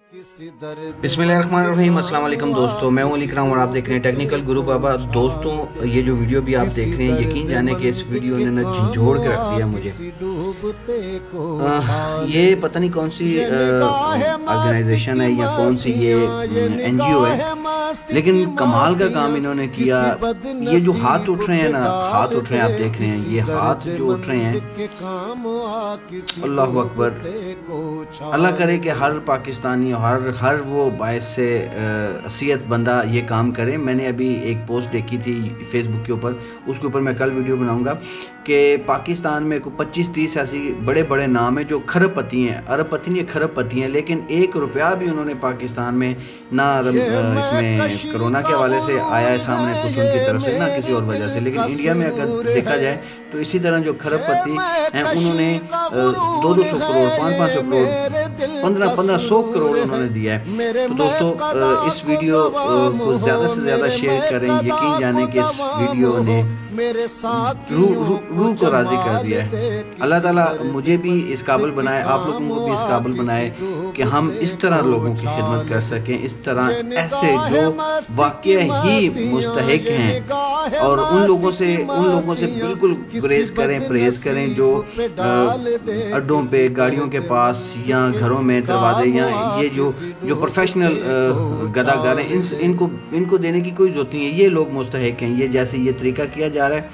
बिस्मिल्लाहिर्रहमानिर्रहीम। अस्सलाम वालेकुम दोस्तों, मैं हूं अली इकराम और आप देख रहे हैं टेक्निकल गुरु बाबा। दोस्तों, ये जो वीडियो भी आप देख रहे हैं, यकीन जाने कि इस वीडियो ने ना झंझोड़ के रख दिया मुझे। ये पता नहीं कौन सी ऑर्गेनाइजेशन है या कौन सी ये NGO है, लेकिन कमाल का काम इन्होंने किया। ये जो हाथ उठ रहे हैं ना, हाथ उठ रहे हैं, आप देख रहे हैं ये हाथ जो उठ रहे हैं, अल्लाह अकबर। अल्लाह करे कि हर पाकिस्तानी हर वो बायस से हसीयत बंदा ये काम करे। मैंने अभी एक पोस्ट देखी थी फेसबुक के ऊपर, उसके ऊपर मैं कल वीडियो बनाऊंगा कि पाकिस्तान में को 25-30 ऐसी बड़े बड़े नाम हैं जो खरबपति हैं, अरबपति नहीं खरबपति हैं, लेकिन 1 रुपया भी उन्होंने पाकिस्तान में ना इसमें कोरोना के हवाले से आया है सामने कुछ उनकी तरफ से, ना किसी और वजह से। लेकिन इंडिया में अगर देखा जाए तो इसी तरह जो खरबपति हैं उन्होंने 200-200 करोड़, 500-500 करोड़, 1500 करोड़ उन्होंने दिया है। तो दोस्तों, इस वीडियो को ज़्यादा से ज़्यादा शेयर करें। यकीन जाने कि इस वीडियो ने रूह को राज़ी कर दिया है। अल्लाह ताला मुझे भी इस काबिल बनाए, आप लोगों को भी इस काबिल बनाए कि हम इस तरह लोगों की खिदमत कर सकें, इस तरह ऐसे जो वाकई ही मुस्तहिक हैं, और उन लोगों से बिल्कुल परहेज करें जो अड्डों पे, गाड़ियों के पास या घरों में दरवाजे, या ये जो प्रोफेशनल गदागर हैं, इनको देने की कोई ज़रूरत नहीं है। ये लोग मुस्तहिक हैं। ये जैसे ये तरीका किया जा रहा है,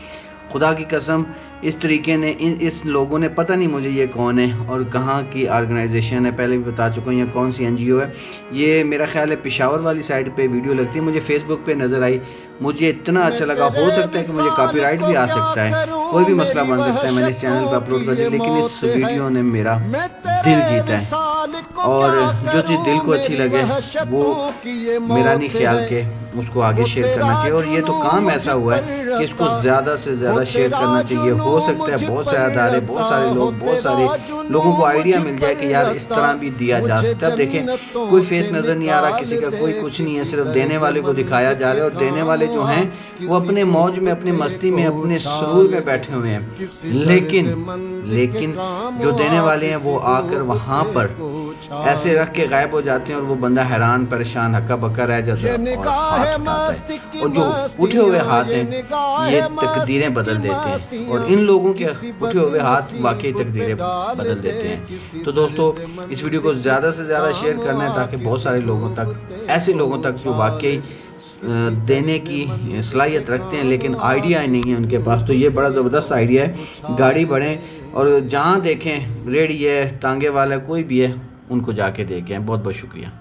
खुदा की कसम इस तरीके ने इस लोगों ने, पता नहीं मुझे ये कौन है और कहाँ की ऑर्गेनाइजेशन है, पहले भी बता चुका हूँ, या कौन सी NGO है। ये मेरा ख्याल है पेशावर वाली साइड पे वीडियो लगती है, मुझे फेसबुक पे नज़र आई, मुझे इतना अच्छा लगा। हो सकता है कि मुझे कॉपीराइट भी आ सकता है, कोई भी मसला बन सकता है, मैंने इस चैनल पे अपलोड कर दिया, लेकिन इस वीडियो ने मेरा दिल जीता है। और जो चीज़ दिल को अच्छी लगे वो मेरा नहीं ख्याल के उसको आगे शेयर करना चाहिए। और ये तो काम ऐसा हुआ है कि इसको ज़्यादा से ज़्यादा शेयर करना चाहिए। हो सकता है बहुत सारे अदारे, बहुत सारे लोगों को आइडिया मिल जाए कि यार इस तरह भी दिया जा सकता है। अब देखें, कोई फेस नज़र नहीं आ रहा किसी का, कोई कुछ नहीं है, सिर्फ देने वाले को दिखाया जा रहा है। और देने वाले जो हैं वो अपने मौज में, अपनी मस्ती में, अपने सुरूर में बैठे हुए हैं। लेकिन जो देने वाले हैं वो आकर वहाँ पर ऐसे रख के गायब हो जाते हैं, और वो बंदा हैरान परेशान हक्का बक्का रह जाता है और हाथ उठाता है। और जो उठे हुए हाथ हैं ये तकदीरें बदल देते हैं, और इन लोगों के उठे हुए हाथ वाकई तकदीरें बदल देते हैं। तो दोस्तों, इस वीडियो को ज़्यादा से ज़्यादा शेयर करना है ताकि बहुत सारे लोगों तक, ऐसे लोगों तक जो वाकई देने की सलाहियत रखते हैं लेकिन आइडिया नहीं है उनके पास। तो ये बड़ा ज़बरदस्त आइडिया है। गाड़ी बढ़ें और जहाँ देखें रेडी है, तांगे वाला कोई भी है, उनको जाके देखें। बहुत बहुत शुक्रिया।